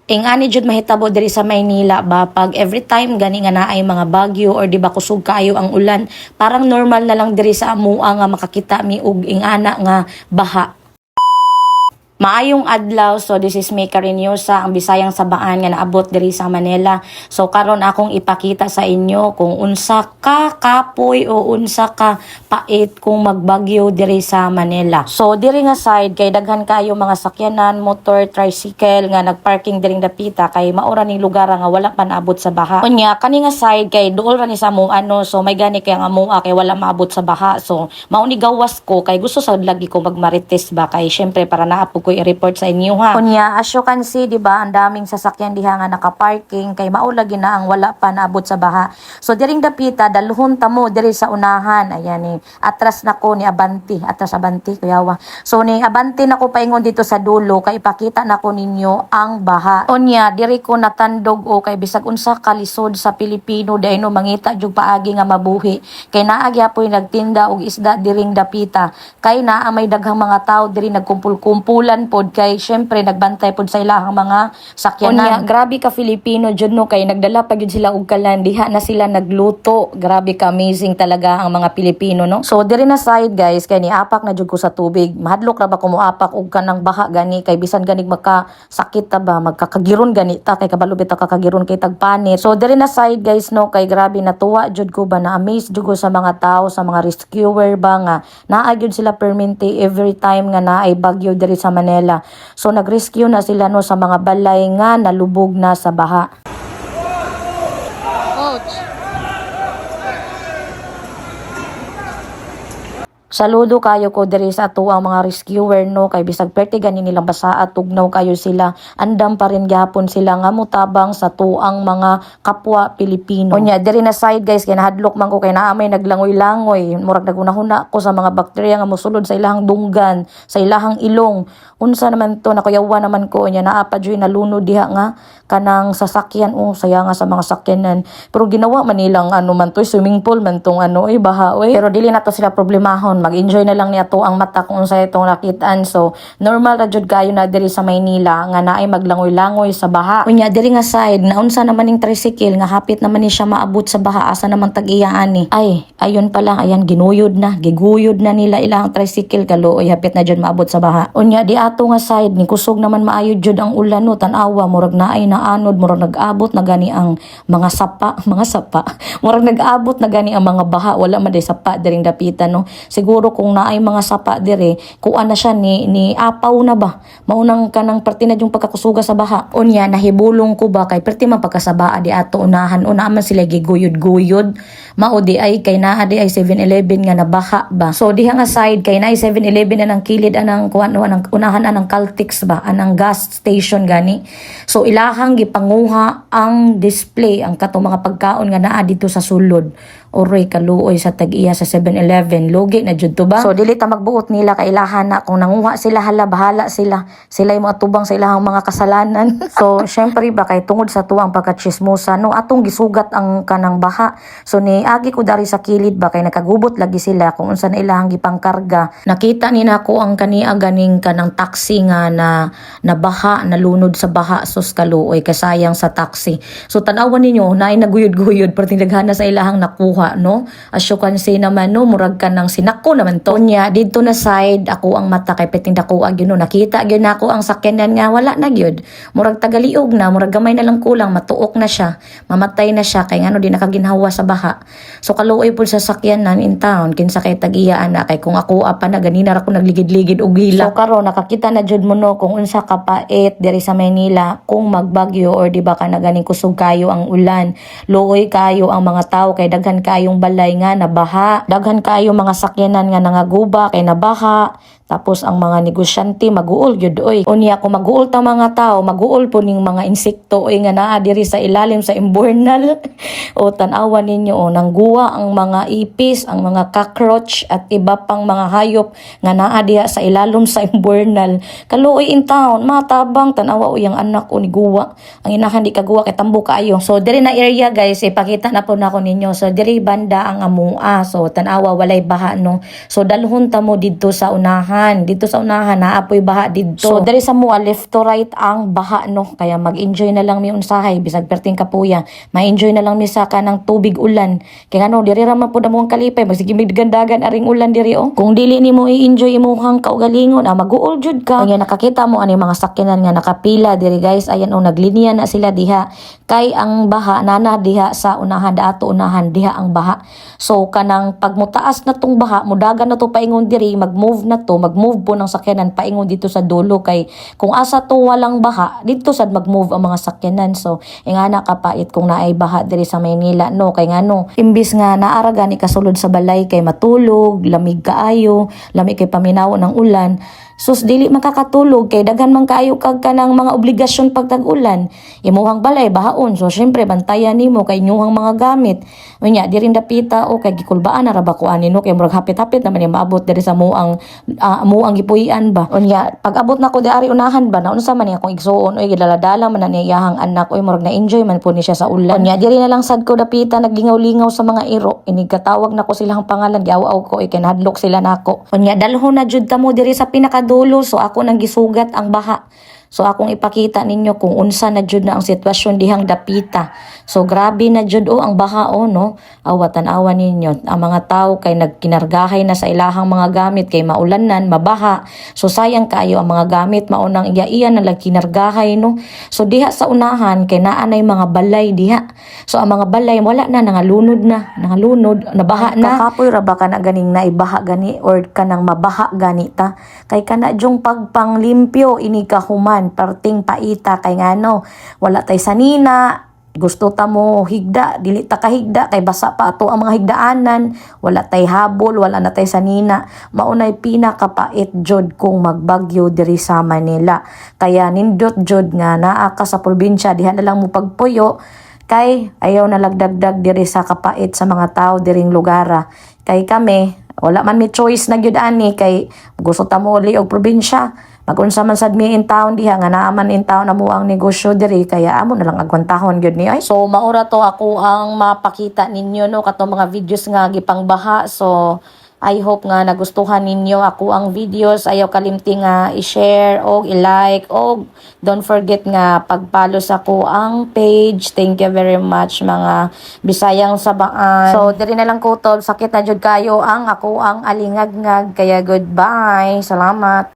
Ani jud mahitabo diri sa Maynila ba pag every time gani nga naay mga bagyo or di ba kusog kaayo ang ulan, parang normal na lang diri sa amua nga makakita mi og ingana nga baha. Maayong adlaw, so this is May Carinyosa, ang Bisayang Sabaan nga naabot diri sa Manila. So karon akong ipakita sa inyo kung unsa ka kapoy o unsa ka pait kung magbagyo diri sa Manila. So diri nga side kay daghan kayo mga sakyanan, motor, tricycle nga nagparking diring dapita kay maura ning lugar nga wala pa naabot sa baha. Unya kani nga side kay duol ra ni sa among so may gani kay ang amua kay wala maabot sa baha. So mauni gawas ko kay gusto sa lagi ko magmarites ba kay syempre para naapog ko i-report sa inyo ha. Kunya, as you can see, di ba, ang daming sasakyan diha nga naka-parking kay maulagi na ang wala pa naabot sa baha. So diring dapita dalhon tamo diri sa unahan. Ayan ni atras nako ni Abanti, atras Abanti kuyawa. So ni Abanti nako paingon dito sa dulo kay ipakita nako ninyo ang baha. Unya, diri ko natandog o kay bisag unsa kalisod sa Pilipino dai no mangita jud paagi nga mabuhi. Kay naa gyapon nagtinda og isda diring dapita. Kay naa may daghang mga tao diri nagkumpul-kumpulan pod kay syempre nagbantay pod sa ilahang mga sakyanan. Unya, grabe ka Filipino jud no kay nagdala pa gyud sila og kalan diha na sila nagluto. Grabe ka amazing talaga ang mga Pilipino no. So diri na side guys kay niapak na jud ko sa tubig. Mahadlok ra ba ko moapak og kanang baha gani kay bisan ganig magkasakit ta ba magkakagiron gani ta kay kabalo bitaw kakagiron kay tagpanit. So diri na side guys no kay grabe natuwa jud ko ba na amaze jud ko sa mga tao sa mga rescuer ba nga naa gyud sila perminti every time nga naay bagyo diri sa Manila. So nag-rescue na sila no sa mga balay nga nalubog na sa baha. Saludo kayo ko diri sa atuang mga rescuer no kay bisag perti gani nilang basa at tugnaw kayo sila andam pa rin gyapon sila nga mutabang sa tuang mga kapwa Pilipino. Unya diri na side guys kay nahadlok man ko kay naa may naglangoy-langoy murag nagunahuna ko sa mga bakterya nga mosulod sa ilahang dunggan sa ilahang ilong. Unsa naman to nakuyawan naman ko nya naa pa joy nalunod diha nga kanang sasakyan saya nga sa mga sakyanan pero ginawa man nilang man to swimming pool man tong baha pero dili na to sila problemahon mag-enjoy na lang niya to ang mata kung sa itong nakitaan. So, normal ra jud kayo na diri sa Maynila nga naay maglangoy-langoy sa baha. Unya diri nga side, naunsa naman ning tricycle nga hapit naman ni siya maabot sa baha asa naman tag-iyaan ni. Ay, ayon pala, ayan ginuyod na, giguyod na nila ilang tricycle kaluoy hapit na jud maabot sa baha. Unya di ato nga side ni kusog naman maayo jud ang ulan no tan-awa murag naay naanod murag nag-abot na gani ang mga sapa, murag nag-abot na gani ang mga baha wala man day sapa diring dapitan no. Siguro kung naay mga sapa dire kuan na siya ni apaw na ba maunang kanang parte na yung pagkakusuga sa baha. Unya nahibulong ko ba kay perti man pagkasabaa di ato unahan una man sila giguyod-guyod mao di ay kay naa di ay 7-Eleven nga nabaha ba. So diha nga side kay naay 7-Eleven anang kilid anang kuan anang unahan anang Caltex ba anang gas station gani. So ilahang gipanguha ang display ang katong mga pagkaon nga naa dito sa sulod. Oray kaluoy sa tag-iya sa 7-Eleven logi na jud to ba. So dili ta magbuot nila kailahan na kung nanguha sila hala bahala sila mo atubang sa ilahang mga kasalanan. So syempre ba kay tungod sa tuwang pagkachismosa no atong gisugat ang kanang baha. So ni agi ko dari sa kilid ba kay nakagubot lagi sila kung unsa na ilahang gipangkarga. Nakita ni nako ang kania ganing kanang taxi nga na baha nalunod sa baha sus kaluoy kasayang sa taxi. So tan-awan ninyo naay naguyod-guyod perting daghana sa ilahang nakuha no. As you can see naman no murag ka nang sinako naman to. Unya dito na side ako ang mata kay peting dako gyud no nakita gyud nako ang sakyanan nga wala na gyud murag tagaliog na murag gamay na lang kulang matuok na siya mamatay na siya kay ngano di nakaginhawa sa baha. So kaluoy pud sa sakyanan in town kinsa kay tag-iyaan na kay kung ako apa na ganina ra ko nagligid-ligid og hila. So karon nakakita na jud mo no kung unsa ka pait diri sa Maynila kung magbagyo or di ba ka na ganing kusog kayo ang ulan luoy kayo ang mga tao kay daghan kayong balay nga nabaha daghan kayo mga sakyanan nga nangaguba kay nabaha tapos ang mga negosyante maguol gyud oy. Unya kung maguol ta mga tao maguol po ning mga insekto oy nga naa diri sa ilalim sa imburnal o tan-awan ninyo nangguwa ang mga ipis ang mga cockroach at iba pang mga hayop nga naa diha sa ilalom sa imburnal kaluoy in town matabang tan-awa oy ang anak o ni guwa ang inahan di kaguwa kay tambo kaayo. So diri na area guys ipakita na po nako ninyo. So diri banda ang amua so tan-awa walay baha no. So dalhon ta mo didto sa unahan dito sa unahan naapoy baha dito. So diri sa mua left to right ang baha no, kaya mag-enjoy na lang mi unsahay bisag perting kapuya, ma-enjoy na lang mi sa kanang tubig ulan. Kaya ano diri ra man pud among kalipay magsige gandagan aring ulan diri oh. Kung dili nimo i-enjoy imuhang kaugalingon maguol jud ka. Kaya nakakita mo ani mga sakyanan nga nakapila diri guys, ayan oh naglinya na sila diha kay ang baha nana diha sa unahan ato unahan diha ang baha. So kanang pagmutaas na tong baha mudagan na to paingon diri mag-move po ng sakyanan paingon dito sa dulo kay kung asa to walang baha dito sad mag-move ang mga sakyanan. So ingana kapait kung naay baha diri sa Maynila no, kay ngano imbis nga naara gani kasulod sa balay kay matulog lamig kaayo, lamig kay paminaw ng ulan. Sus dili makakatulog kay daghan man kaayo kag kanang mga obligasyon pag tag-ulan. Imuhang balay bahaon, so syempre bantayan nimo kay inyuhang mga gamit. Unya di rin dapita o kay gikulbaan na ra ba ko ani no, kay murag hapit-hapit naman yung maabot diri sa muang gipuy-an ba. Unya pag abot na ko di ari unahan ba na unsa man niya kung igsuon oy gidaladala man na niyahang anak oy murag na enjoy man po ni siya sa ulan. Unya diri na lang sad ko dapita naglingaw-lingaw sa mga iro, inigatawag na ko silang pangalan giaw-aw ko kay nahadlok sila nako. Unya dalhon na jud ta mo diri sa pinakadulo, so ako nang gisugat ang baha. So akong ipakita ninyo kung unsa na jud na ang sitwasyon dihang dapita. So grabe na jud ang baha no. Awatan-awan ninyo ang mga tao kay nagkinargahay na sa ilahang mga gamit kay maulanan, mabaha. So sayang kaayo ang mga gamit maunang iya na kinargahay no. So diha sa unahan kay naanay mga balay diha. So ang mga balay wala na nangalunod nabaha na. Kakapoy ra ba kana ganing naibaha gani or kanang mabaha gani ta. Kay kana jung pagpanglimpyo ini kahuman perting paita kay ngano wala tay sanina gusto ta mo higda dili ta kahigda kay basa pa ato ang mga higdaanan, wala tay habol, wala na tay sanina. Maunay pinakapait jud kung magbagyo diri sa Manila, kaya nindot jud nga naa ka sa probinsya diha na lang mo pagpuyo kay ayaw na lagdagdag diri sa kapait sa mga tao diring lugara. Kay kami wala man mi choice na gyud ani kay gusto ta mo li og probinsya. Magunsa man sad mi in town diha nga naaman in town amo ang negosyo diri kaya amo na lang agwantahon gyud ni ay. So maura to ako ang mapakita ninyo no katong mga videos nga gipangbaha. So I hope nga nagustuhan ninyo ako ang videos. Ayaw kalimti nga i-share o i-like o don't forget nga pag-follow sa ko ang page. Thank you very much mga Bisayang Sabaan. So diri na lang ko to, sakit na jud kayo ang ako ang alingag-ngag kaya goodbye. Salamat.